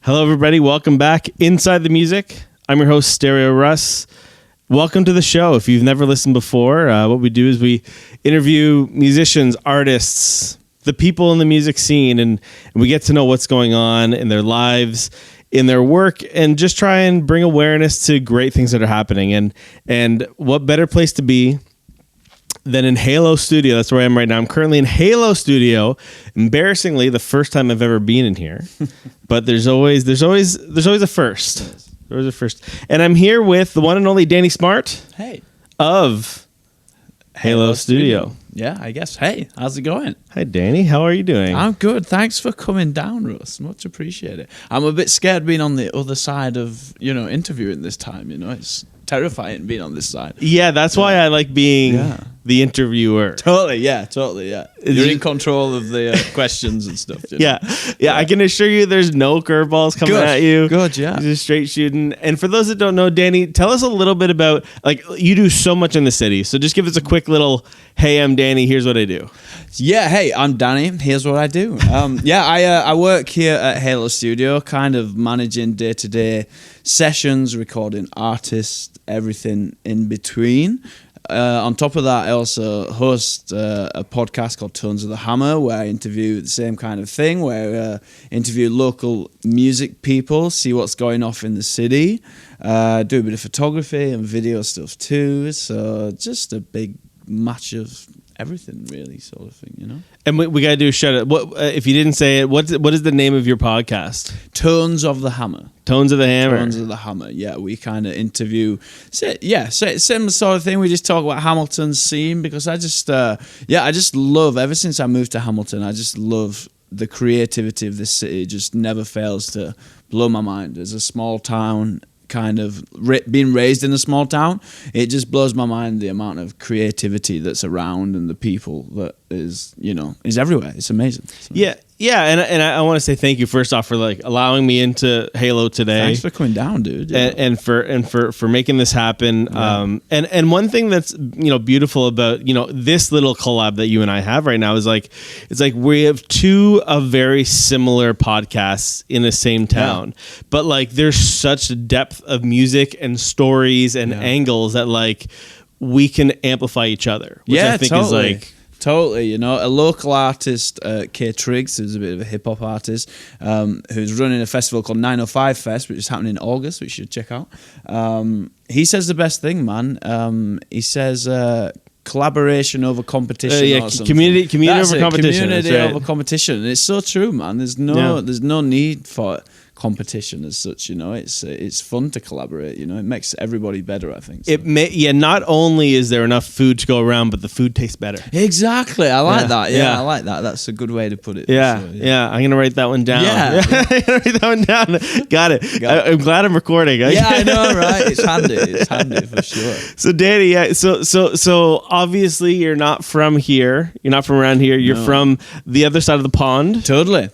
Hello, everybody. Welcome back Inside the Music. I'm your host, StereoRuss. Welcome to the show. If you've never listened before, what we do is we interview musicians, artists, the people in the music scene, and we get to know what's going on in their lives, in their work, and just try and bring awareness to great things that are happening. And what better place to be than in Halo Studio. That's where I am right now. I'm currently in Halo Studio. Embarrassingly, the first time I've ever been in here. But there's always a first. There's a first. And I'm here with the one and only Danny Smart. Hey. Of Halo Studio. Yeah, I guess. Hey, how's it going? Hi, Danny. How are you doing? I'm good. Thanks for coming down, Russ. Much appreciated. I'm a bit scared being on the other side of, interviewing this time. It's terrifying being on this side. Yeah, that's why I like being the interviewer. Totally, yeah. You're in control of the questions and stuff. Yeah, I can assure you there's no curveballs coming at you. Good, yeah. Just straight shooting. And for those that don't know, Danny, tell us a little bit about, you do so much in the city. So just give us a quick little, hey, I'm Danny, here's what I do. Yeah, hey, I'm Danny, here's what I do. I work here at Halo Studio, kind of managing day-to-day sessions, recording artists, everything in between. On top of that, I also host a podcast called Tones of the Hammer, where I interview the same kind of thing, where I interview local music people, see what's going off in the city, do a bit of photography and video stuff too. So just a big match of everything, really, sort of thing, And we got to do a shout out. What if you didn't say it? What is the name of your podcast? Tones of the Hammer. Tones of the Hammer. Tones of the Hammer. Yeah, we kind of interview. Same sort of thing. We just talk about Hamilton's scene because I just love. Ever since I moved to Hamilton, I just love the creativity of this city. It just never fails to blow my mind. As a small town, kind of being raised in a small town, it just blows my mind the amount of creativity that's around and the people that is everywhere. It's amazing. So. Yeah, and I want to say thank you first off for allowing me into Halo today. Thanks for coming down, dude. Yeah. And for making this happen. Yeah. And one thing that's beautiful about this little collab that you and I have right now is it's like we have two very similar podcasts in the same town, but there's such depth of music and stories and angles that we can amplify each other, which I think totally. is Totally, a local artist, K Triggs, who's a bit of a hip-hop artist, who's running a festival called 905 Fest, which is happening in August, which you should check out. He says the best thing, man. He says collaboration over competition or something. Community over competition. Community over competition. And it's so true, man. There's no need for competition as such, it's fun to collaborate, it makes everybody better, I think. So. Not only is there enough food to go around, but the food tastes better. Exactly. I like that. Yeah, I like that. That's a good way to put it. Yeah. I'm going to write that one down. Yeah. I'm going to write that one down. Got it. I'm glad I'm recording. Yeah, I know, right? It's handy for sure. So Danny, so obviously you're not from here. You're not from around here. You're from the other side of the pond. Totally,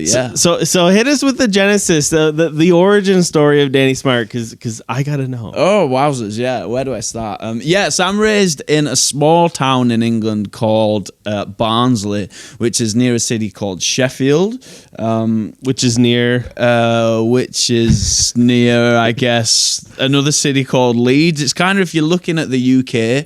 yeah. So hit us with the genesis, the origin story of Danny Smart, because I gotta know. Oh, wowzers! Yeah, where do I start? So I'm raised in a small town in England called Barnsley, which is near a city called Sheffield, which is near, I guess, another city called Leeds. It's kind of, if you're looking at the UK,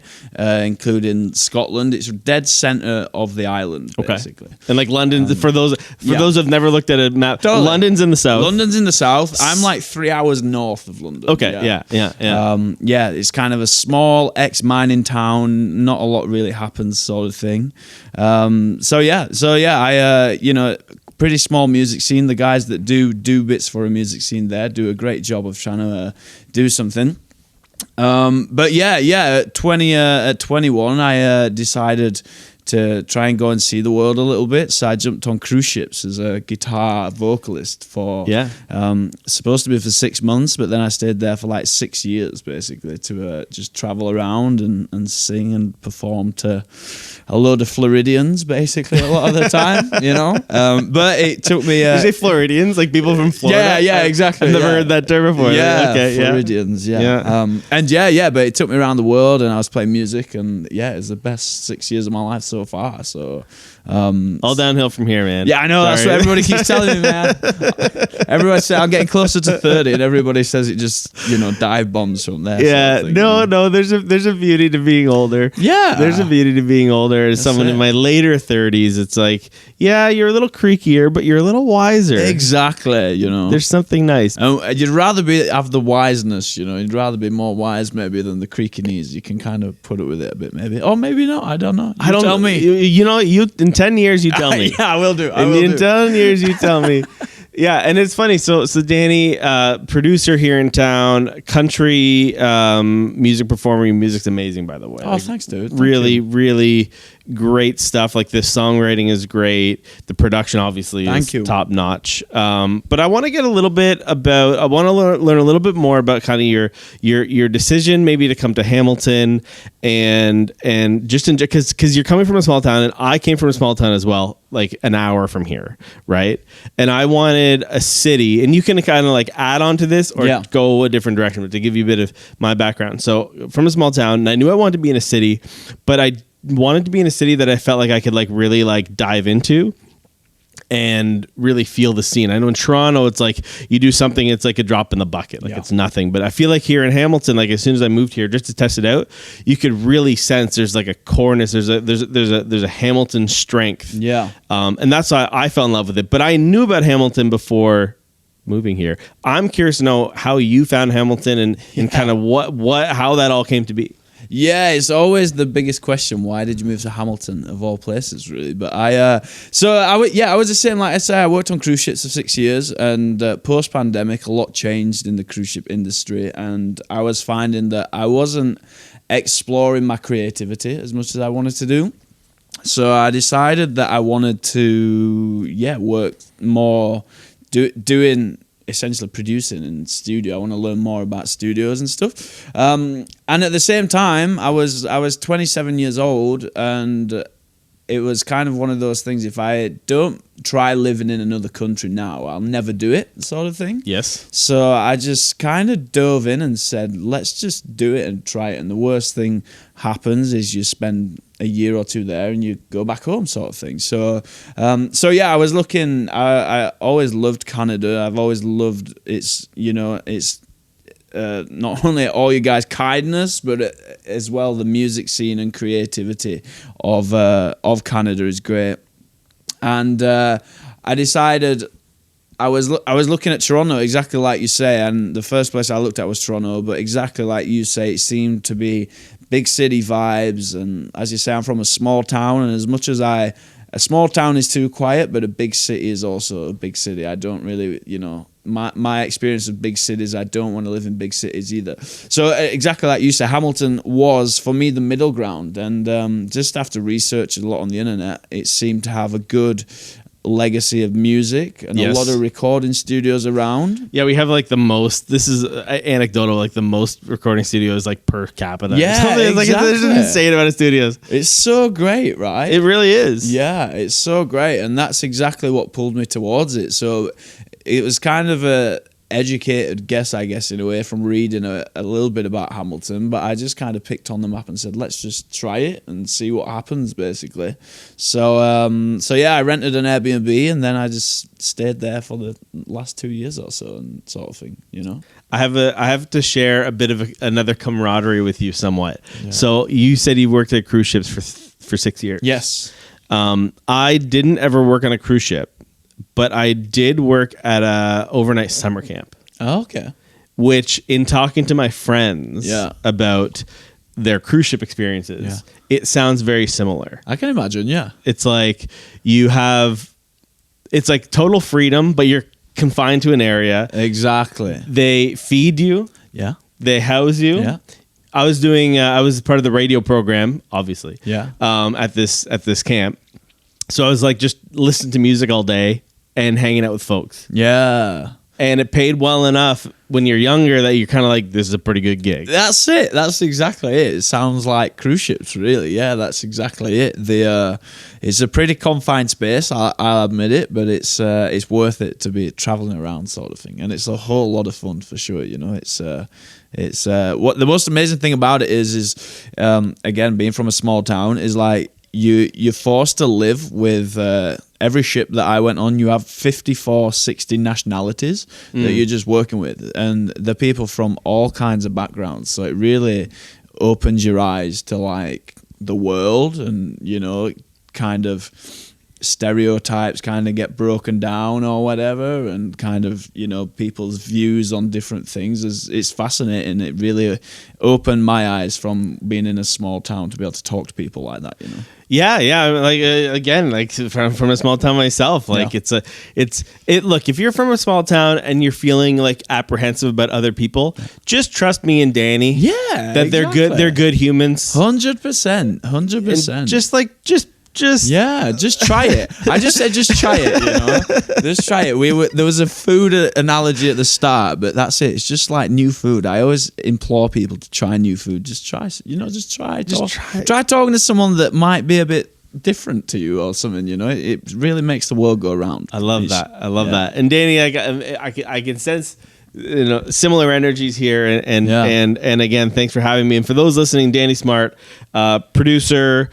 including Scotland, it's dead centre of the island, basically. And London, for those who've never looked at a map, totally. London's in the south. London's in the south. I'm 3 hours north of London. Okay, yeah. It's kind of a small ex-mining town. Not a lot really happens, sort of thing. I pretty small music scene. The guys that do bits for a music scene there do a great job of trying to do something. At 21, I decided to try and go and see the world a little bit. So I jumped on cruise ships as a guitar vocalist for supposed to be for 6 months, but then I stayed there for 6 years basically to just travel around and sing and perform to a load of Floridians basically a lot of the time, But it took me. You say Floridians, like people from Florida? Yeah, exactly. I've never heard that term before. Yeah, okay, Floridians. But it took me around the world and I was playing music and it was the best 6 years of my life so so far. So all downhill from here, man. Yeah, I know. That's what everybody keeps telling me, man. Everyone says I'm getting closer to 30, and everybody says it just dive bombs from there. Yeah, sort of thing, no. There's a beauty to being older. Yeah, there's a beauty to being older. As someone in my later 30s, it's like, yeah, you're a little creakier, but you're a little wiser. Exactly. There's something nice. You'd rather have the wiseness. You'd rather be more wise maybe than the creaky knees. You can kind of put it with it a bit, maybe, or maybe not. I don't know. You tell me. You in 10 years, you tell me. Yeah, I will do. In 10 years, you tell me. Yeah, and it's funny. So Danny, producer here in town, country music performer. Your music's amazing, by the way. Oh, thanks, dude. Really great stuff. Like the songwriting is great. The production obviously is top notch. But I want to get a little bit about. I want to learn a little bit more about kind of your decision maybe to come to Hamilton and just because you're coming from a small town and I came from a small town as well, like an hour from here, right? And I wanted a city, and you can kind of like add on to this or go a different direction, but to give you a bit of my background. So from a small town, and I knew I wanted to be in a city, but I wanted to be in a city that I felt like I could like really like dive into and really feel the scene. I know in Toronto, it's like you do something, it's like a drop in the bucket, like it's nothing. But I feel like here in Hamilton, like as soon as I moved here, just to test it out, you could really sense there's like a coreness, there's a Hamilton strength. Yeah, and that's why I fell in love with it. But I knew about Hamilton before moving here. I'm curious to know how you found Hamilton and kind of how that all came to be. Yeah, it's always the biggest question. Why did you move to Hamilton of all places, really? But I was the same. Like I say, I worked on cruise ships for 6 years, and post-pandemic, a lot changed in the cruise ship industry, and I was finding that I wasn't exploring my creativity as much as I wanted to do. So I decided that I wanted to, work more doing. Essentially producing in studio. I want to learn more about studios and stuff. And at the same time, I was 27 years old, and it was kind of one of those things. If I don't try living in another country now, I'll never do it, sort of thing. Yes. So I just kind of dove in and said, let's just do it and try it. And the worst thing happens is you spend a year or two there and you go back home, sort of thing. So I was looking. I always loved Canada. I've always loved its not only all you guys' kindness, but as well the music scene and creativity of Canada is great. And I decided I was looking at Toronto, exactly like you say, and the first place I looked at was Toronto, but exactly like you say, it seemed to be big city vibes. And as you say, I'm from a small town, and as much as a small town is too quiet, but a big city is also a big city. I don't really, my experience of big cities, I don't want to live in big cities either. So exactly like you say, Hamilton was, for me, the middle ground. And just after researching a lot on the internet, it seemed to have a good legacy of music and a lot of recording studios around. Yeah, we have like the most, this is anecdotal, like the most recording studios like per capita. Yeah, exactly. Like, there's an insane amount of studios. It's so great, right? It really is. Yeah, it's so great. And that's exactly what pulled me towards it. So it was kind of a educated guess, I guess, in a way, from reading a little bit about Hamilton, but I just kind of picked on the map and said, let's just try it and see what happens, basically. So I rented an Airbnb, and then I just stayed there for the last 2 years or so, and sort of thing, I have to share a bit of another camaraderie with you somewhat. Yeah. So you said you worked at cruise ships for 6 years. Yes. I didn't ever work on a cruise ship, but I did work at a overnight summer camp. Oh, okay. Which, in talking to my friends about their cruise ship experiences, it sounds very similar. I can imagine, yeah. It's like it's like total freedom, but you're confined to an area. Exactly. They feed you. Yeah. They house you. Yeah. I was part of the radio program, obviously. Yeah. At this camp. So I was like just listening to music all day and hanging out with folks. Yeah. And it paid well enough when you're younger that you're kind of like, this is a pretty good gig. That's it. That's exactly it. It sounds like cruise ships, really. Yeah, that's exactly it. It's a pretty confined space, I'll admit it, but it's worth it to be traveling around, sort of thing. And it's a whole lot of fun for sure. It's what the most amazing thing about it is again, being from a small town, is like you're forced to live with every ship that I went on. You have 54, 60 nationalities that you're just working with, and the people from all kinds of backgrounds. So it really opens your eyes to like the world, and kind of stereotypes kind of get broken down or whatever, and kind of people's views on different things. It's fascinating. It really opened my eyes from being in a small town to be able to talk to people like that. Yeah, like again, like from a small town myself, like look, if you're from a small town and you're feeling like apprehensive about other people, just trust me and Danny. Yeah, that they're good humans. 100%. Just try it. I just said just try it, just try it. There was a food analogy at the start, but that's it. It's just like new food. I always implore people to try new food. Just try, try talking to someone that might be a bit different to you or something, it really makes the world go around. I love that. And Danny, I can sense similar energies here, and again, thanks for having me. And for those listening, Danny Smart, producer,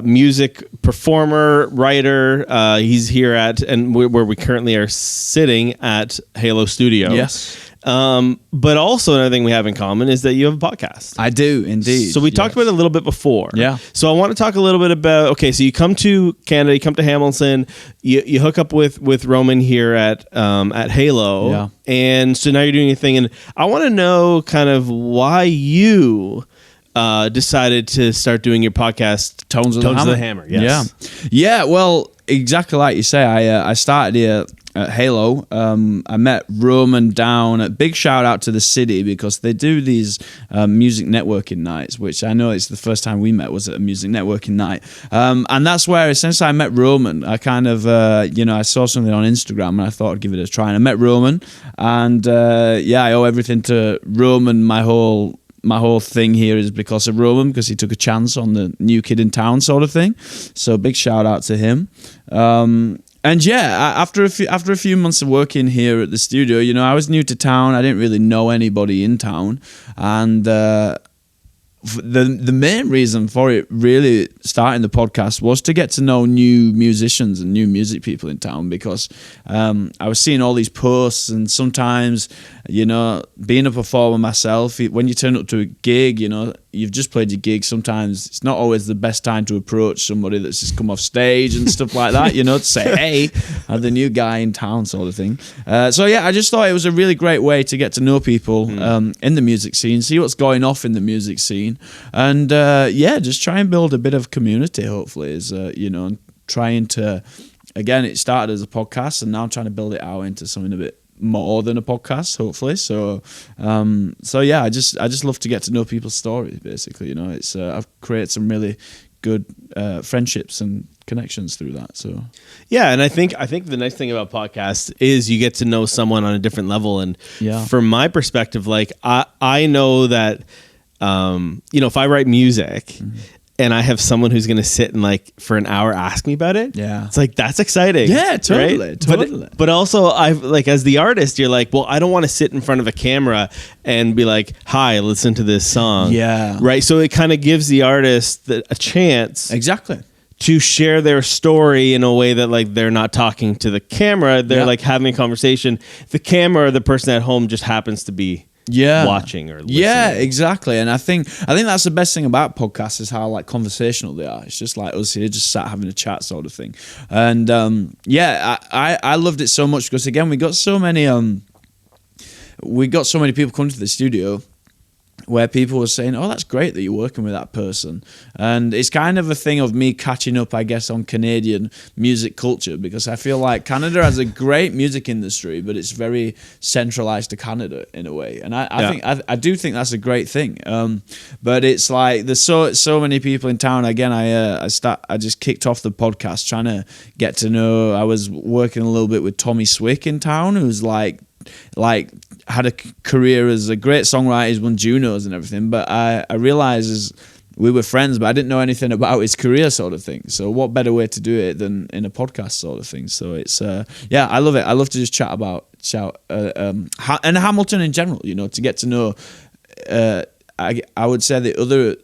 music performer, writer. He's here where we currently are sitting at Halo Studio. Yes. But also another thing we have in common is that you have a podcast. I do indeed. So we talked about it a little bit before. Yeah. So I want to talk a little bit about, so you come to Canada, you come to Hamilton, you hook up with Roman here at Halo. Yeah. And so now you're doing your thing, and I want to know kind of why you decided to start doing your podcast, Tones of the Hammer. Yes. Yeah. Well, exactly like you say, I started here at Halo. I met Roman down at big shout out to the city, because they do these music networking nights, which I know it's the first time we met was at a music networking night. And that's where essentially I met Roman. I kind of, I saw something on Instagram and I thought I'd give it a try. And I met Roman, and I owe everything to Roman. My whole thing here is because of Roman, because he took a chance on the new kid in town sort of thing. So big shout out to him. After a few months of working here at the studio, I was new to town. I didn't really know anybody in town, and the main reason for it really starting the podcast was to get to know new musicians and new music people in town, because I was seeing all these posts, and sometimes, being a performer myself, when you turn up to a gig, you've just played your gig, sometimes it's not always the best time to approach somebody that's just come off stage and stuff like that, to say, hey, I'm the new guy in town sort of thing. I just thought it was a really great way to get to know people in the music scene, see what's going off in the music scene, and just try and build a bit of community, hopefully, is, trying to, again, it started as a podcast, and now I'm trying to build it out into something a bit more than a podcast, hopefully. I just love to get to know people's stories, basically. It's I've created some really good friendships and connections through that. So and I think the nice thing about podcasts is you get to know someone on a different level, and from my perspective, like I know that if I write music and I have someone who's going to sit and like for an hour ask me about it. Yeah. It's like, that's exciting. Yeah, totally. Right? Totally. But also I've like, as the artist, you're like, well, I don't want to sit in front of a camera and be like, hi, listen to this song. Yeah. Right. So it kind of gives the artist a chance. Exactly. To share their story in a way that like they're not talking to the camera. They're like having a conversation. The camera or the person at home just happens to be watching or listening. Yeah, exactly. And I think that's the best thing about podcasts is how like conversational they are. It's just like us here just sat having a chat sort of thing. And I loved it so much because again we got so many people coming to the studio where people were saying, oh, that's great that you're working with that person. And it's kind of a thing of me catching up, I guess, on Canadian music culture, because I feel like Canada has a great music industry, but it's very centralized to Canada in a way. And I do think that's a great thing. But it's like there's so many people in town. Again, I just kicked off the podcast trying to get to know. I was working a little bit with Tommy Swick in town, who's like had a career as a great songwriter. He's won Junos and everything, but I realized we were friends, but I didn't know anything about his career sort of thing. So what better way to do it than in a podcast sort of thing? So it's I love it. I love to just chat about and Hamilton in general, to get to know I would say the other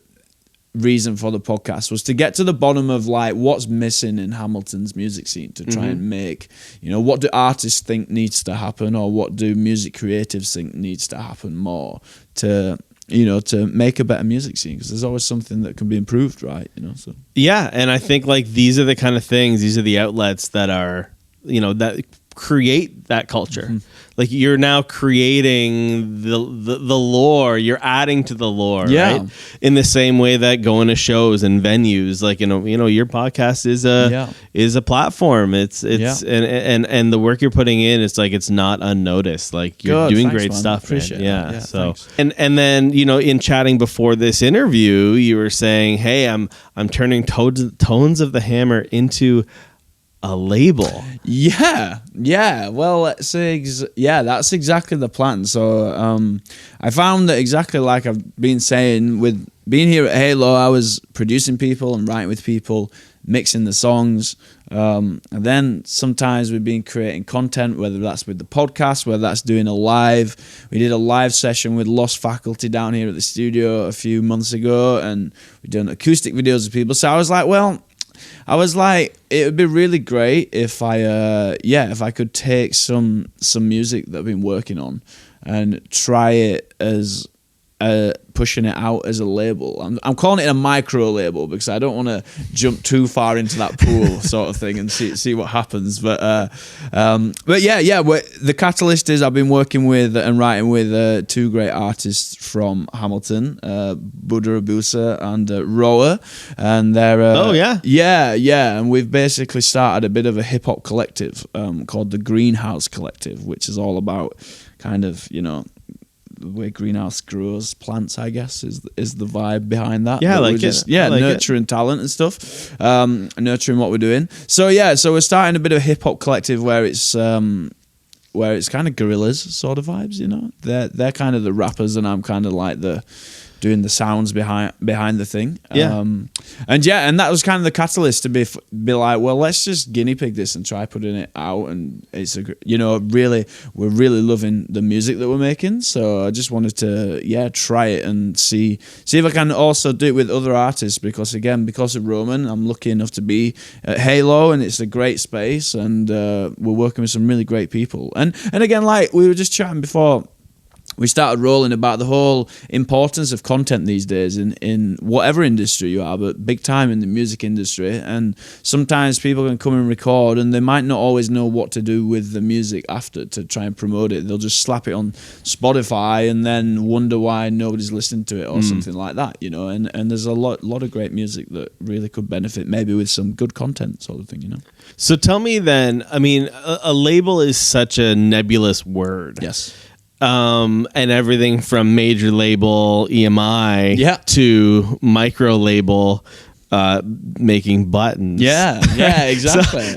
reason for the podcast was to get to the bottom of like what's missing in Hamilton's music scene, to try and make, what do artists think needs to happen, or what do music creatives think needs to happen more to make a better music scene, because there's always something that can be improved, right? So yeah, and I think like these are the kind of things, these are the outlets that are, that create that culture. Like you're now creating the lore, you're adding to the lore, right? In the same way that going to shows and venues, like your podcast is a platform. It's and the work you're putting in, it's like it's not unnoticed. Like you're doing great stuff. Appreciate man. Yeah. So thanks. and then in chatting before this interview, you were saying, hey, I'm turning Tones of the Hammer into a label. Yeah. Well, let's say, that's exactly the plan. So I found that exactly like I've been saying, with being here at Halo, I was producing people and writing with people, mixing the songs. And then sometimes we've been creating content, whether that's with the podcast, whether that's doing a live. We did a live session with Lost Faculty down here at the studio a few months ago, and we've done acoustic videos of people. So I was like, it would be really great if I could take some music that I've been working on and try it as pushing it out as a label. I'm calling it a micro label because I don't want to jump too far into that pool sort of thing and see what happens. But the catalyst is I've been working with and writing with two great artists from Hamilton, Buddha Abusa and Roa, and they're and we've basically started a bit of a hip hop collective called the Greenhouse Collective, which is all about kind of the way greenhouse grows plants, I guess, is the vibe behind that. Yeah, like nurturing talent and stuff, nurturing what we're doing. So we're starting a bit of a hip hop collective where it's kind of guerrillas sort of vibes. They're kind of the rappers, and I'm kind of like doing the sounds behind the thing. And that was kind of the catalyst to be like, well, let's just guinea pig this and try putting it out. And it's we're really loving the music that we're making. So I just wanted to try it and see if I can also do it with other artists, because of Roman, I'm lucky enough to be at Halo, and it's a great space, and we're working with some really great people. And again, like we were just chatting before we started rolling about the whole importance of content these days in whatever industry you are, but big time in the music industry. And sometimes people can come and record and they might not always know what to do with the music after to try and promote it. They'll just slap it on Spotify and then wonder why nobody's listening to it or something like that, and there's a lot of great music that really could benefit maybe with some good content sort of thing, So tell me then, I mean, a label is such a nebulous word. Yes. And everything from major label EMI to micro label making buttons. Yeah, exactly.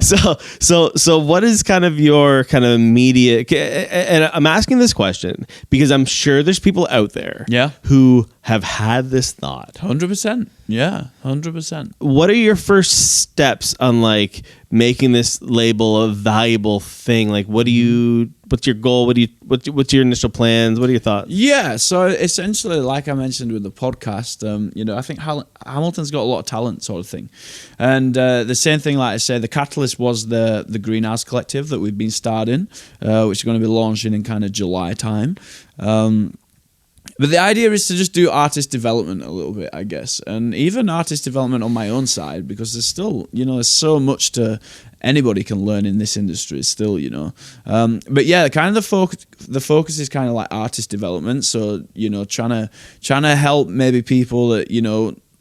So what is kind of your kind of immediate, and I'm asking this question because I'm sure there's people out there who have had this thought. 100%. Yeah, 100%. What are your first steps on like making this label a valuable thing? Like what's your goal? What's your initial plans? What are your thoughts? Yeah, so essentially, like I mentioned with the podcast, I think Hamilton's got a lot of talent, sort of thing, and the same thing. Like I say, the catalyst was the Greenhouse Collective that we've been starting, which is going to be launching in kind of July time. But the idea is to just do artist development a little bit, I guess, and even artist development on my own side, because there's still, there's so much to anybody can learn in this industry still, But yeah, kind of the focus is kind of like artist development. So, trying to help maybe people that,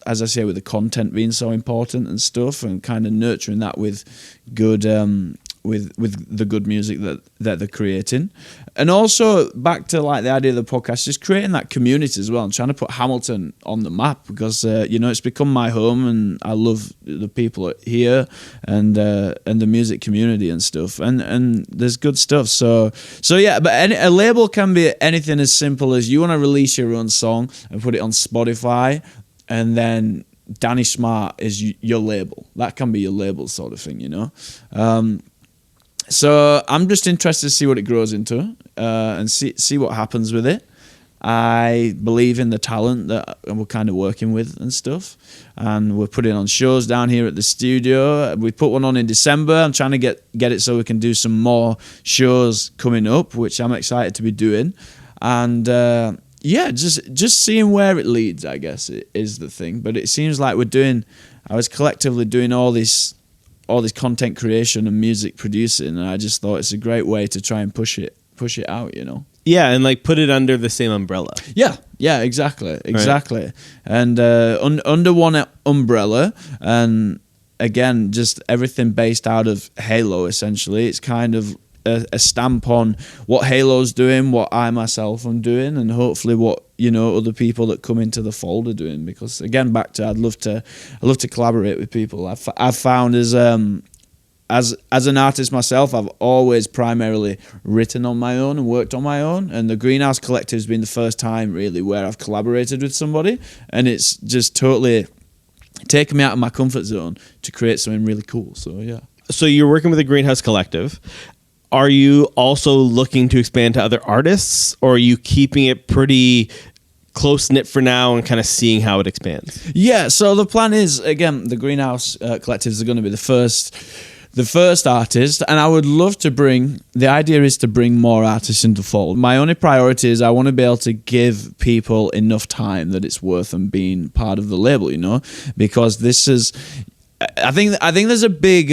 as I say, with the content being so important and stuff, and kind of nurturing that with good with the good music that they're creating. And also back to like the idea of the podcast, just creating that community as well, and trying to put Hamilton on the map, because it's become my home, and I love the people here and the music community and stuff, and there's good stuff. So yeah, but a label can be anything as simple as you want to release your own song and put it on Spotify, and then Danny Smart is your label. That can be your label sort of thing, So I'm just interested to see what it grows into, and see what happens with it. I believe in the talent that we're kind of working with and stuff. And we're putting on shows down here at the studio. We put one on in December. I'm trying to get it so we can do some more shows coming up, which I'm excited to be doing. And just seeing where it leads, I guess, is the thing. But it seems like I was collectively doing all this content creation and music producing, and I just thought it's a great way to try and push it out, you know. Yeah, and like put it under the same umbrella. Yeah, exactly. Right. And under one umbrella, and again, just everything based out of Halo, essentially. It's kind of a stamp on what Halo's doing, what I myself am doing, and hopefully what, you know, other people that come into the fold are doing. Because again, back to I love to collaborate with people. I've found as an artist myself, I've always primarily written on my own and worked on my own, and the Greenhouse Collective has been the first time really where I've collaborated with somebody, and it's just totally taken me out of my comfort zone to create something really cool. So yeah. So you're working with the Greenhouse Collective. Are you also looking to expand to other artists, or are you keeping it pretty close-knit for now and kind of seeing how it expands? Yeah, so the plan is, again, the Greenhouse Collectives are going to be the first artist, and I would love to the idea is to bring more artists into the fold. My only priority is I want to be able to give people enough time that it's worth them being part of the label, you know, because this is, I think there's a big,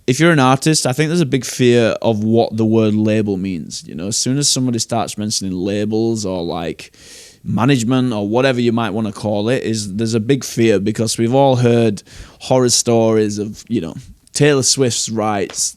if you're an artist, I think there's a big fear of what the word label means, you know. As soon as somebody starts mentioning labels or like management or whatever you might want to call it, there's a big fear, because we've all heard horror stories of, you know, Taylor Swift's rights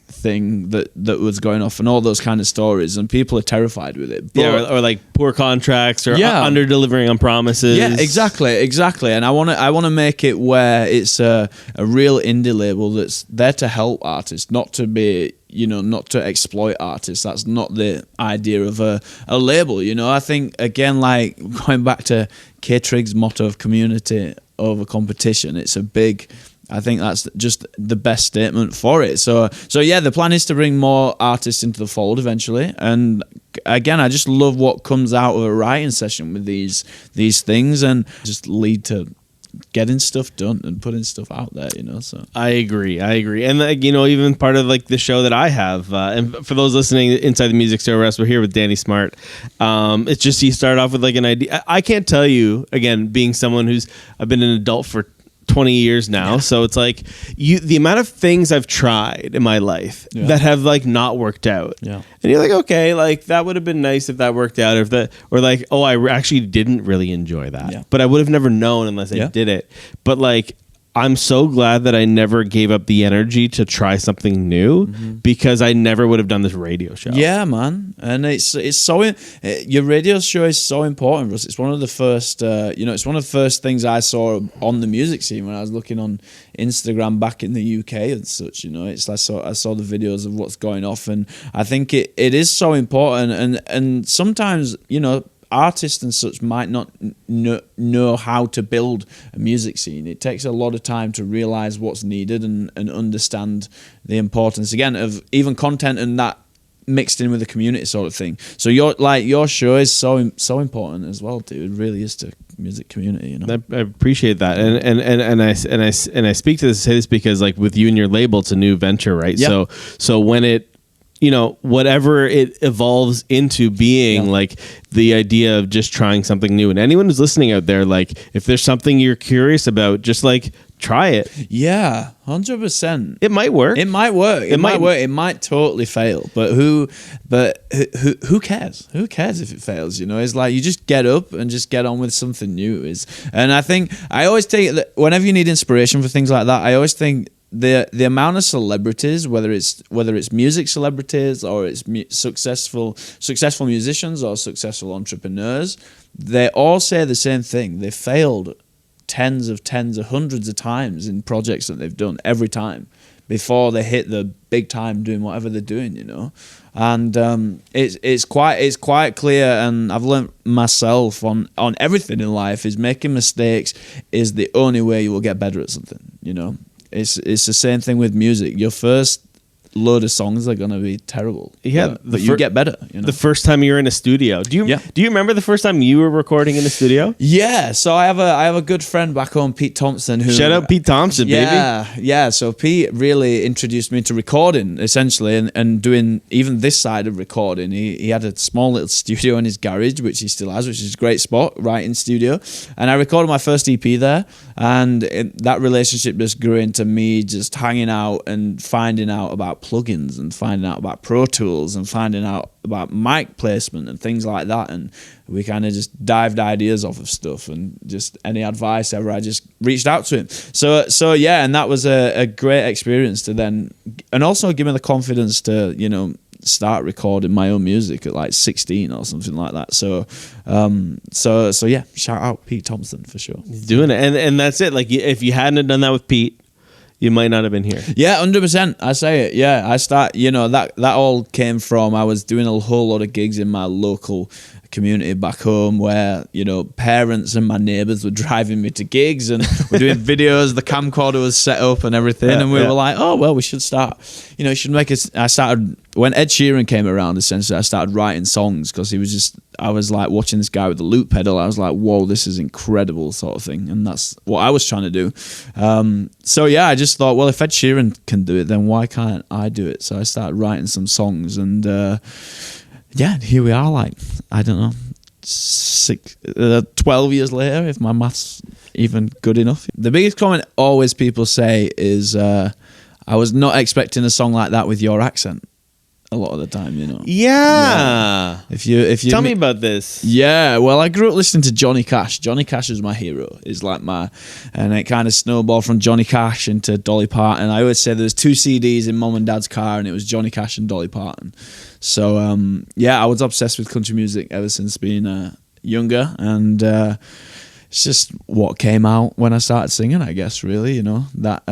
thing that was going off and all those kind of stories, and people are terrified with it. But, or like poor contracts or under delivering on promises. Yeah, exactly. And I want to make it where it's a real indie label that's there to help artists, not to be, you know, not to exploit artists. That's not the idea of a label, you know. I think, again, like going back to K-Trig's motto of community over competition, I think that's just the best statement for it. So yeah, the plan is to bring more artists into the fold eventually. And again, I just love what comes out of a writing session with these things, and just lead to getting stuff done and putting stuff out there, you know. So I agree, and like, you know, even part of like the show that I have, and for those listening, Inside the Music StereoRuss, we're here with Danny Smart. It's just, you start off with like an idea. I can't tell you, again, being someone I've been an adult for 20 years now, so it's like the amount of things I've tried in my life that have like not worked out, and you're like, okay, like that would have been nice if that worked out, or like, oh, I actually didn't really enjoy that, but I would have never known unless I did it. But like, I'm so glad that I never gave up the energy to try something new, because I never would have done this radio show. Yeah, man. And it's so, your radio show is so important, Russ. It's one of the first, it's one of the first things I saw on the music scene when I was looking on Instagram back in the UK and such, you know. It's like, I saw the videos of what's going off, and I think it is so important. And sometimes, you know, artists and such might not know how to build a music scene. It takes a lot of time to realize what's needed and understand the importance, again, of even content and that mixed in with the community sort of thing. So your show is so important as well, dude. It really is to music community, you know. I appreciate that, and I say this because like with you and your label, it's a new venture, right? Yeah. So when it, you know, whatever it evolves into being, like the idea of just trying something new. And anyone who's listening out there, like if there's something you're curious about, just like try it. Yeah, 100%. It might work. It might work. It might work. It might totally fail. But who cares? Who cares if it fails? You know, it's like you just get up and just get on with something new. And I think I always take that whenever you need inspiration for things like that, I always think the amount of celebrities, whether it's music celebrities or it's successful musicians or successful entrepreneurs, they all say the same thing. They failed tens of hundreds of times in projects that they've done every time before they hit the big time doing whatever they're doing, you know. And it's quite clear, and I've learned myself on everything in life, is making mistakes is the only way you will get better at something, you know. It's the same thing with music. Your first load of songs are gonna be terrible. Yeah, but you get better. The first time you were in a studio, do you remember the first time you were recording in a studio? Yeah, so I have a good friend back home, Pete Thompson. Who shout out Pete Thompson, baby. Yeah. So Pete really introduced me to recording essentially, and doing even this side of recording. He had a small little studio in his garage, which he still has, which is a great spot, writing studio. And I recorded my first EP there, and that relationship just grew into me just hanging out and finding out about plugins and finding out about Pro Tools and finding out about mic placement and things like that. And we kind of just dived ideas off of stuff, and just any advice ever, I just reached out to him. So yeah, and that was a great experience to then, and also give me the confidence to, start recording my own music at like 16 or something like that. So yeah, shout out Pete Thompson for sure. He's doing it, and that's it. Like, if you hadn't done that with Pete, you might not have been here. Yeah, 100%. I say it. Yeah, that all came from, I was doing a whole lot of gigs in my local community back home where, parents and my neighbours were driving me to gigs, and we're doing videos, the camcorder was set up and everything, and we were like, oh, well, we should start, I started, when Ed Sheeran came around, essentially, I started writing songs, because I was like watching this guy with the loop pedal, I was like, whoa, this is incredible, sort of thing, and that's what I was trying to do. So yeah, I just thought, well, if Ed Sheeran can do it, then why can't I do it? So I started writing some songs, and yeah, here we are, like, I don't know, 12 years later, if my math's even good enough. The biggest comment always people say is, I was not expecting a song like that with your accent. A lot of the time, Yeah. If you tell me about this. Yeah, well, I grew up listening to Johnny Cash. Johnny Cash is my hero. Is like and it kind of snowballed from Johnny Cash into Dolly Parton. I always say there's 2 CDs in Mum and Dad's car, and it was Johnny Cash and Dolly Parton. So yeah, I was obsessed with country music ever since being younger, and it's just what came out when I started singing, I guess, really, that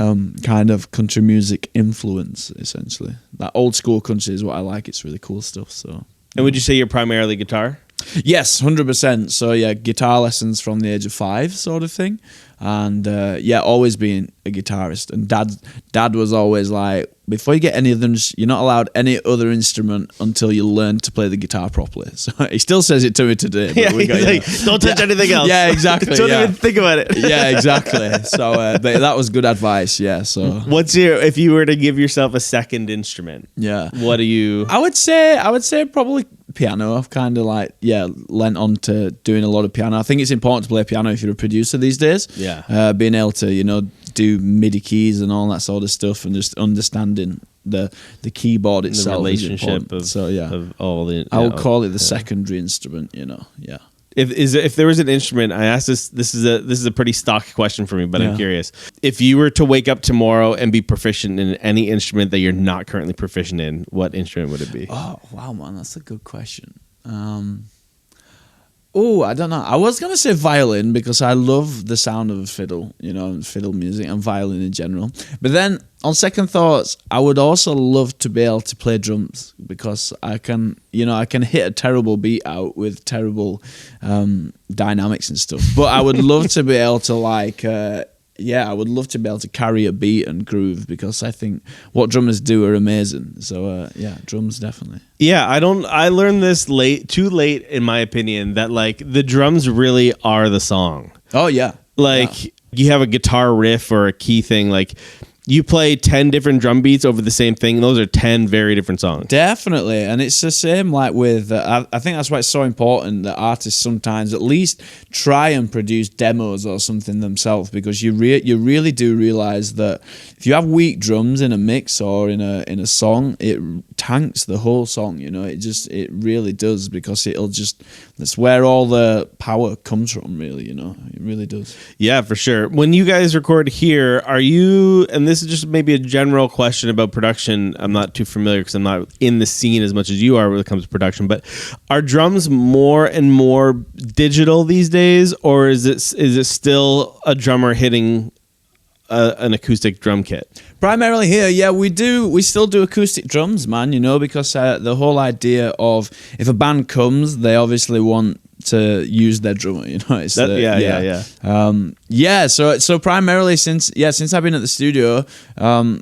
kind of country music influence, essentially. That old school country is what I like. It's really cool stuff. So. And would you say you're primarily guitar? Yes, 100%. So yeah, guitar lessons from the age of 5, sort of thing. And yeah, always being a guitarist. And dad was always like, before you get any of them, you're not allowed any other instrument until you learn to play the guitar properly. So he still says it to me today. But yeah, don't touch anything else. Yeah, exactly. Don't even think about it. Yeah, exactly. So but that was good advice. Yeah. So if you were to give yourself a second instrument? Yeah. What do you? I would say probably piano. I've kind of lent on to doing a lot of piano. I think it's important to play piano if you're a producer these days. Yeah. Being able to do MIDI keys and all that sort of stuff, and just understanding the keyboard itself, the relationship of all the. I would call it the secondary instrument. Yeah. If there was an instrument, I asked this. This is a pretty stock question for me, but I'm curious. If you were to wake up tomorrow and be proficient in any instrument that you're not currently proficient in, what instrument would it be? Oh wow, man, that's a good question. Oh, I don't know. I was going to say violin, because I love the sound of a fiddle, fiddle music and violin in general. But then on second thoughts, I would also love to be able to play drums, because I can hit a terrible beat out with terrible dynamics and stuff. But I would love to be able to I would love to be able to carry a beat and groove, because I think what drummers do are amazing. So yeah, drums definitely. Yeah, I learned this too late in my opinion, that the drums really are the song. Oh yeah. You have a guitar riff or a key thing, you play 10 different drum beats over the same thing. Those are 10 very different songs. Definitely. And it's the same with, I think that's why it's so important that artists sometimes at least try and produce demos or something themselves, because you really do realize that if you have weak drums in a mix or in a song, it tanks the whole song, it really does, because that's where all the power comes from, really, it really does. Yeah, for sure. When you guys record here, are you, and this is just maybe a general question about production. I'm not too familiar because I'm not in the scene as much as you are when it comes to production, but are drums more and more digital these days, or is it still a drummer hitting an acoustic drum kit? Primarily here, yeah, we still do acoustic drums, man, because the whole idea of, if a band comes, they obviously want to use their drummer. You know, it's yeah. So primarily since I've been at the studio,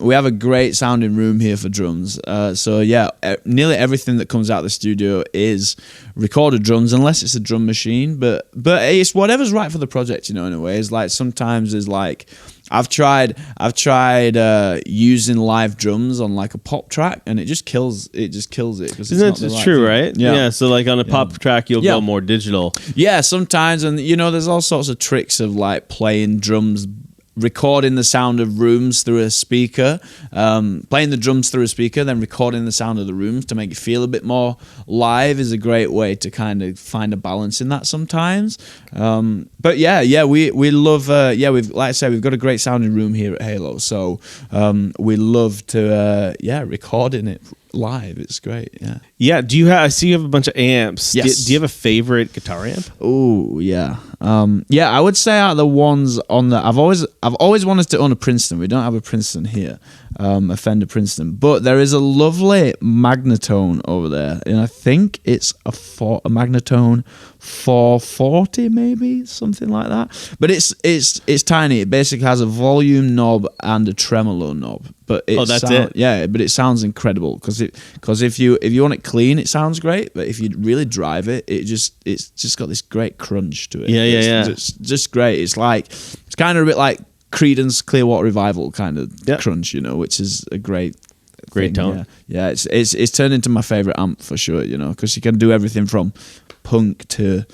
we have a great sounding room here for drums. Nearly everything that comes out of the studio is recorded drums, unless it's a drum machine. But it's whatever's right for the project. You know, in a way, it's like sometimes it's like. I've tried using live drums on like a pop track, and it just kills it. Isn't it true, right? Yeah. So like on a pop track, you'll go more digital. Yeah, sometimes, and you know, there's all sorts of tricks of like playing drums, recording the sound of rooms through a speaker, playing the drums through a speaker, then recording the sound of the rooms to make it feel a bit more live is a great way to kind of find a balance in that sometimes. But we love, we've, like I said, we've got a great sounding room here at Halo, so we love to, recording it live. It's great. Yeah. Do you have? I see you have a bunch of amps. Yes. Do you have a favorite guitar amp? Oh yeah. I would say out of the ones on the I've always wanted to own a Princeton. We don't have a Princeton here, a Fender Princeton, but there is a lovely Magnatone over there, and I think it's a Magnatone 440, maybe something like that. But it's tiny. It basically has a volume knob and a tremolo knob. But that's it. Yeah, but it sounds incredible because if you want it clean, it sounds great. But if you really drive it, it's just got this great crunch to it. It's just great. It's kind of a bit like Creedence Clearwater Revival kind of crunch, you know, which is a great tone. Yeah, it's turned into my favorite amp for sure, you know, because you can do everything from punk to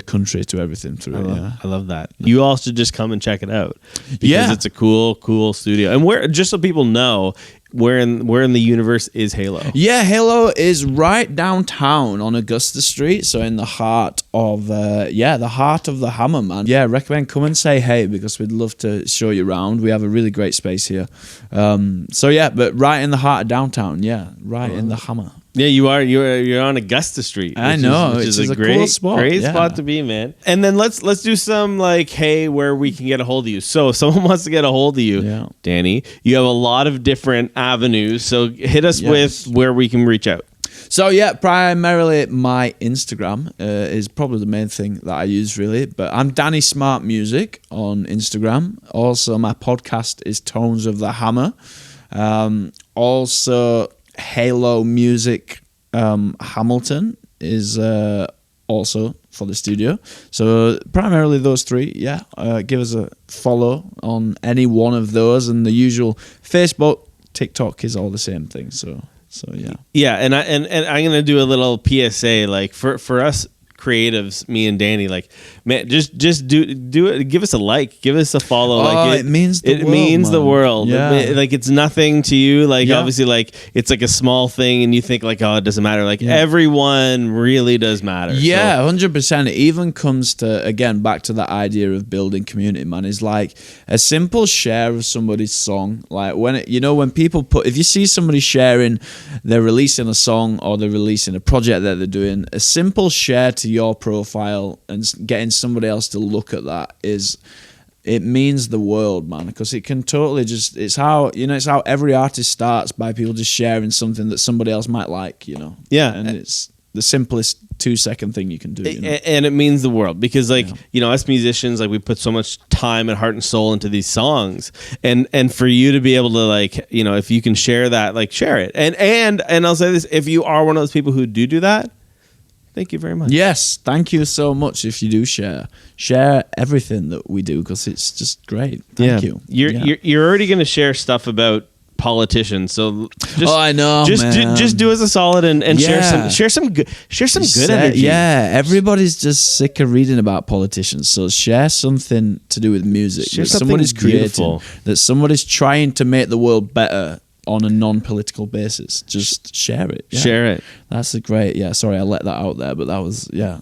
country to everything through it. I love that. You all should just come and check it out because it's a cool studio. And where, just so people know, where in the universe is Halo? Yeah, Halo is right downtown on Augusta Street, so in the heart of the Hammer, man. Yeah, recommend come and say hey because we'd love to show you around. We have a really great space here. But right in the heart of downtown, in the Hammer. Yeah, you are. You're on Augusta Street. I know, which is a great, cool spot. Great spot to be, man. And then let's do some like, hey, where we can get a hold of you. So if someone wants to get a hold of you, Danny, you have a lot of different avenues. So hit us with where we can reach out. So primarily my Instagram is probably the main thing that I use really. But I'm Danny Smart Music on Instagram. Also, my podcast is Tones of the Hammer. Also, Halo Music Hamilton is also for the studio. So primarily those three. Give us a follow on any one of those, and the usual Facebook, TikTok is all the same thing. So and I'm gonna do a little PSA like for us creatives, me and Danny, like, man, just do it. Give us a like, give us a follow. It means the world. Yeah. Like it's nothing to you. Like obviously, like it's like a small thing, and you think like, oh, it doesn't matter. Like everyone really does matter. Yeah, 100%. It even comes to again back to that idea of building community. Man, is like a simple share of somebody's song. Like when people if you see somebody sharing, they're releasing a song or they're releasing a project that they're doing, a simple share to your profile and getting somebody else to look at that it means the world, man, because it can totally it's how every artist starts, by people just sharing something that somebody else might like, you know. And it's the simplest 2-second thing you can do, you know? And it means the world because us musicians, like, we put so much time and heart and soul into these songs, and for you to be able to, like, you know, if you can share that, like, share it, and I'll say this, if you are one of those people who do that, thank you very much. Yes, thank you so much. If you do share everything that we do, because it's just great. Thank you. You're already going to share stuff about politicians, so I know, man. Just do us a solid and share some good energy. Yeah, everybody's just sick of reading about politicians, so share something to do with music. Share that something somebody's beautiful. creating, that somebody's trying to make the world better on a non-political basis. Just share it. Share it. That's a great. Sorry, I let that out there, but that was we got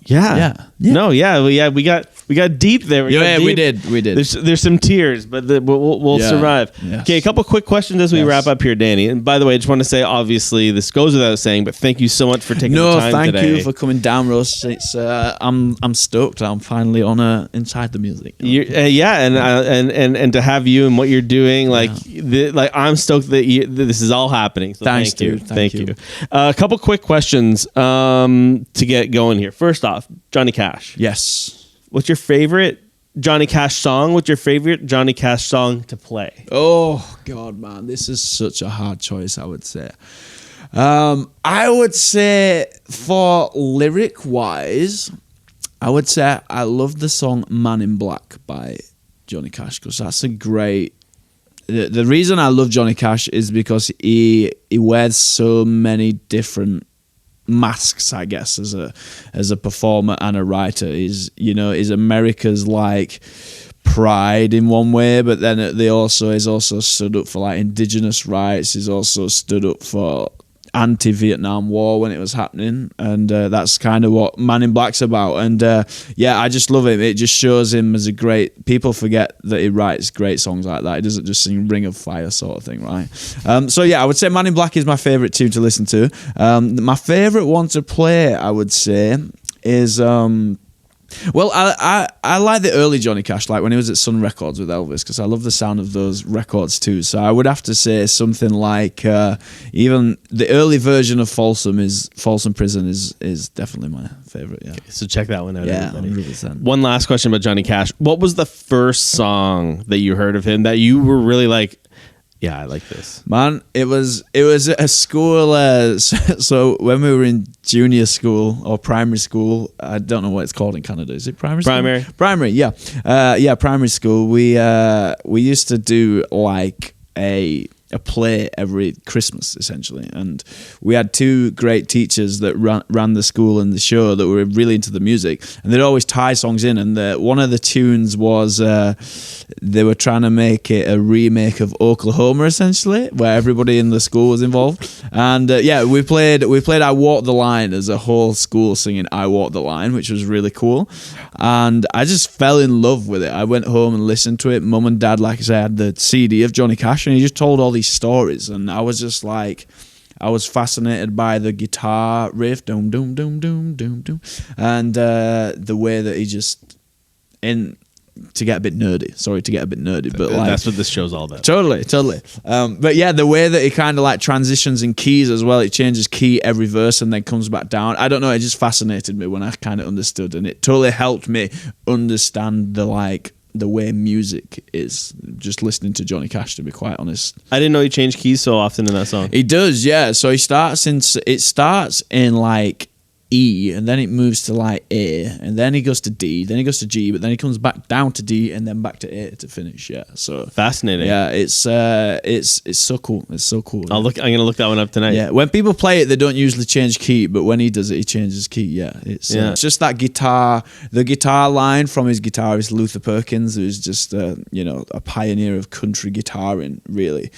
deep there. We did. There's some tears, but we'll survive. Yes. Okay, a couple quick questions as we wrap up here, Danny. And by the way, I just want to say, obviously, this goes without saying, but thank you so much for taking the time today. No, thank you for coming down, Russ. It's I'm stoked. I'm finally on Inside the Music. And to have you and what you're doing, I'm stoked that this is all happening. So Thanks, thank you. dude. Thank you. A couple quick questions questions to get going here. First off, Johnny Cash. Yes. What's your favorite Johnny Cash song? What's your favorite Johnny Cash song to play? Oh, God, man. This is such a hard choice, I would say. I would say for lyric-wise, I would say I love the song Man in Black by Johnny Cash, because that's a great... The reason I love Johnny Cash is because he wears so many different masks, I guess, as a performer and a writer. He's America's like pride in one way, but then he's also stood up for like indigenous rights. He's also stood up for anti-Vietnam War when it was happening, and that's kind of what Man in Black's about. And I just love him. It just shows him as a great... People forget that he writes great songs like that. He doesn't just sing Ring of Fire sort of thing, right? I would say Man in Black is my favorite tune to listen to. My favorite one to play, I would say, is... I like the early Johnny Cash, like when he was at Sun Records with Elvis, because I love the sound of those records too. So I would have to say something like even the early version of Folsom Prison is definitely my favorite. Yeah. So check that one out. Yeah, everybody. 100%. One last question about Johnny Cash. What was the first song that you heard of him that you were really like, yeah, I like this? Man, it was at a school. So when we were in junior school or primary school, I don't know what it's called in Canada. Is it primary school? Primary, yeah. Primary school. We used to do like a play every Christmas, essentially. And we had two great teachers that ran the school and the show that were really into the music. And they'd always tie songs in. And one of the tunes was they were trying to make it a remake of Oklahoma, essentially, where everybody in the school was involved. And we played I Walk the Line as a whole school singing I Walk the Line, which was really cool. And I just fell in love with it. I went home and listened to it. Mum and Dad, like I said, had the CD of Johnny Cash, and he just told all these stories, and I was just like, I was fascinated by the guitar riff, doom doom doom doom doom doom, and the way that he just to get a bit nerdy, but like that's what this show's all about. Totally. But yeah, the way that he kind of like transitions in keys as well. It changes key every verse and then comes back down. I don't know. It just fascinated me when I kind of understood, and it totally helped me understand the way music is, just listening to Johnny Cash, to be quite honest. I didn't know he changed keys so often in that song. He does, yeah. So it starts in like E, and then it moves to like A, and then he goes to D, then he goes to G, but then he comes back down to D and then back to A to finish. Yeah, so fascinating. Yeah, it's so cool. It's so cool. I'm gonna look that one up tonight. Yeah, when people play it, they don't usually change key, but when he does it, he changes key. Yeah, it's just that guitar, the guitar line from his guitarist Luther Perkins, who's just a pioneer of country guitaring, really.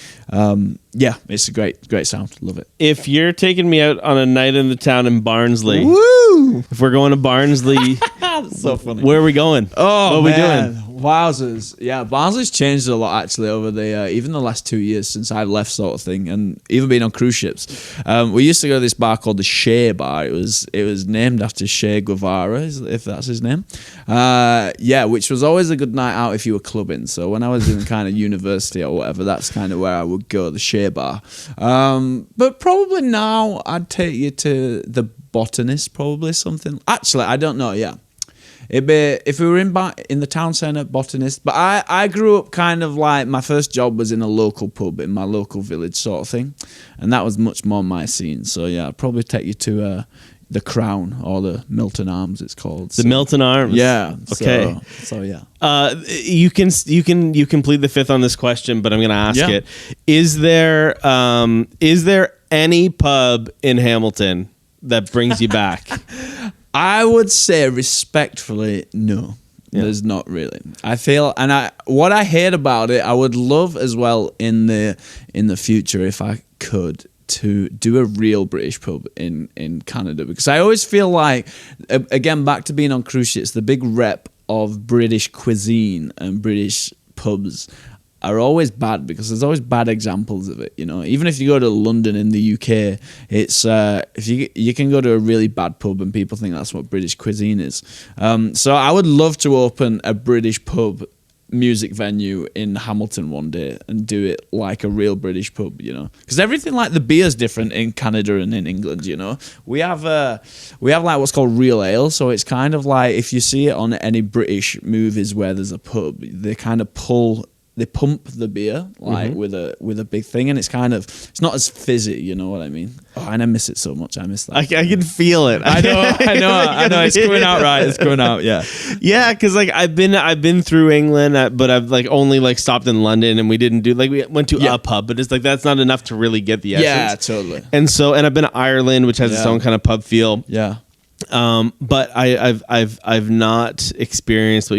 It's a great sound. Love it. If you're taking me out on a night in the town in Barnsley, woo! If we're going to Barnsley, that's so funny. Where are we going? Oh, what are man. we doing? Wowzers. Yeah, Barnsley's changed a lot actually over the even the last 2 years since I've left, sort of thing, and even being on cruise ships. We used to go to this bar called the Shea Bar. It was named after Che Guevara, if that's his name. Which was always a good night out if you were clubbing. So when I was in kind of university or whatever, that's kind of where I would go, the Shea Bar. But probably now I'd take you to the Botanist, probably something. Actually, I don't know. Yeah. It'd be, if we were in the town centre, Botanist. But I grew up kind of like, my first job was in a local pub in my local village sort of thing. And that was much more my scene. So yeah, I'd probably take you to the Crown, or the Milton Arms it's called. The Milton Arms? Yeah. Okay. So yeah. You can plead the fifth on this question, but I'm going to ask it. Is there any pub in Hamilton that brings you back? I would say respectfully, no. Yeah. There's not really. I feel, and what I hate about it, I would love as well in the future, if I could, to do a real British pub in Canada, because I always feel like, again, back to being on cruise ships, the big rep of British cuisine and British pubs are always bad, because there's always bad examples of it, you know. Even if you go to London in the UK, it's if you can go to a really bad pub and people think that's what British cuisine is. So I would love to open a British pub music venue in Hamilton one day and do it like a real British pub, you know, because everything like the beer's different in Canada and in England, you know. We have like what's called real ale, so it's kind of like if you see it on any British movies where there's a pub, they kind of pump the beer like with a big thing, and it's not as fizzy, you know what I mean? Oh, and I miss it so much. I miss that. I can feel it. I know. It's coming out right. It's coming out. Yeah. Yeah, because like I've been through England, but I've like only like stopped in London, and we went to a pub, but it's like that's not enough to really get the essence. Yeah, totally. And I've been to Ireland, which has its own kind of pub feel. Yeah. But I've not experienced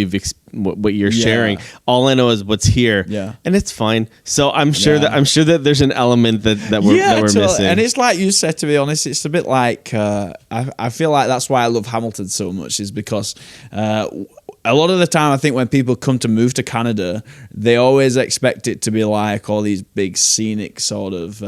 what you're sharing. All I know is what's here. Yeah. And it's fine. So I'm sure that there's an element that we're missing. And it's like you said, to be honest, it's a bit like I feel like that's why I love Hamilton so much, is because a lot of the time I think when people come to move to Canada, they always expect it to be like all these big scenic sort of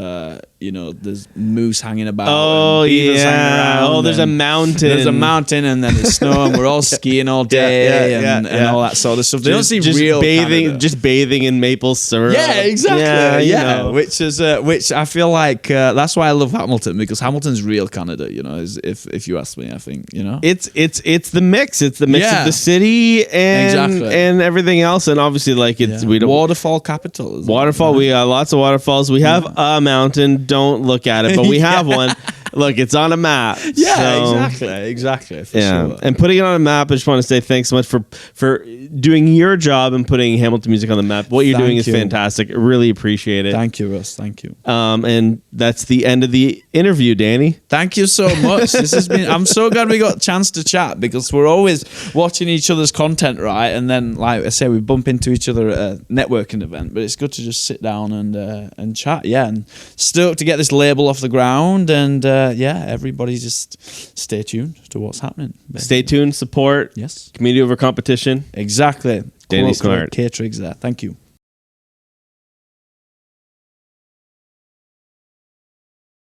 there's moose hanging about. Oh yeah. There's a mountain. There's a mountain, and then there's snow, and we're all skiing all day and all that sort of stuff. They don't see real Canada. Just bathing in maple syrup. Yeah, exactly. Yeah, which I feel like that's why I love Hamilton, because Hamilton's real Canada. You know, if you ask me, I think it's the mix. It's the mix of the city and everything else, and obviously like we don't waterfall capital. Waterfall. We got lots of waterfalls. We have a mountain. Don't look at it, but we have one. Look, it's on a map. Yeah, exactly. For sure. And putting it on a map, I just want to say thanks so much for doing your job and putting Hamilton music on the map. What you're doing is fantastic. I really appreciate it. Thank you, Russ. Thank you. And that's the end of the interview, Danny. Thank you so much. This has been. I'm so glad we got a chance to chat, because we're always watching each other's content, right? And then, like I say, we bump into each other at a networking event. But it's good to just sit down and chat. Yeah, and stoked to get this label off the ground. And everybody just stay tuned to what's happening. Basically. Stay tuned, support. Yes. Community over competition. Exactly. Danny Smart. K-Triggs there. Thank you.